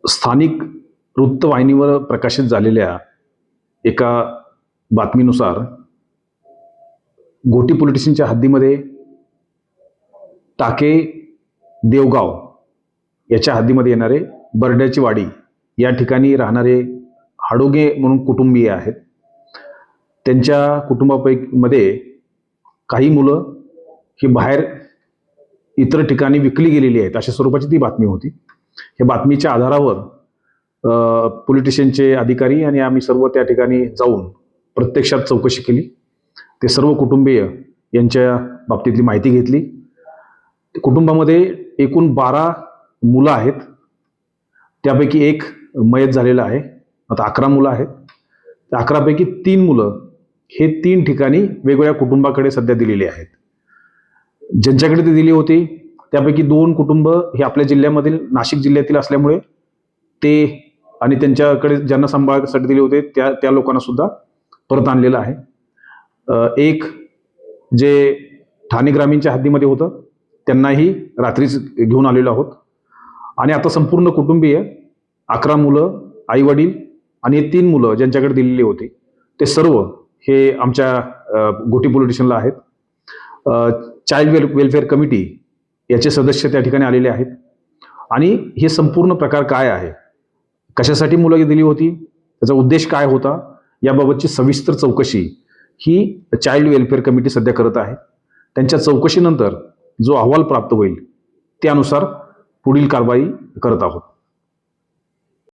स्थानिक वृत्तवाहिनीवर प्रकाशित झालेल्या एका बातमीनुसार घोटी पोलीस स्टेशनच्या हद्दीमध्ये टाके देवगाव याच्या हद्दीमध्ये येणारे बर्ड्याची वाडी या ठिकाणी राहणारे हाडोगे म्हणून कुटुंबीय आहेत. त्यांच्या कुटुंबापैकी काही मुलं ही बाहेर इतर ठिकाणी विकली गेलेली आहेत अशा स्वरूपाची ती बातमी होती. या बातमीच्या आधारावर पोलीस स्टेशनचे अधिकारी आणि आम्ही सर्व त्या ठिकाणी जाऊन प्रत्यक्षात चौकशी केली. ते सर्व कुटुंबीय यांच्या बाबतीतली माहिती घेतली. कुटुंबामध्ये एकूण 12 मुलं आहेत. त्यापैकी एक मयत झालेला आहे. आता 11 मुलं आहेत. त्या 11पैकी 3 मुलं हे 3 ठिकाणी वेगवेगळ्या कुटुंबाकडे सध्या दिलेली आहेत. ज्यांच्याकडे ती दिली होती त्यापैकी 2 कुटुंब हे आपल्या जिल्ह्यामधील नाशिक जिल्ह्यातील असल्यामुळे ते आणि त्यांच्याकडे ज्यांना सांभाळण्यासाठी दिले होते त्या लोकांना सुद्धा परत आणलेलं आहे. एक जे ठाणे ग्रामीणच्या हद्दीमध्ये होतं त्यांनाही रात्रीच घेऊन आलेलो आहोत. आणि आता संपूर्ण कुटुंबीय 11 मुलं, आई वडील आणि 3 मुलं ज्यांच्याकडे दिलेली होती ते सर्व हे आमच्या घोटी पोलीस स्टेशनला आहेत. चाइल्ड वेलफेअर कमिटी याचे सदस्य त्या ठिकाणी आलेले आहेत. आणि हे संपूर्ण प्रकार काय आहे, कशासाठी मुलं दिली होती, त्याचा उद्देश काय होता याबाबतची सविस्तर चौकशी ही चाइल्ड वेलफेअर कमिटी सध्या करत आहे. त्यांच्या चौकशीनंतर जो अहवाल प्राप्त होईल त्यानुसार पुढील कारवाई करत आहोत.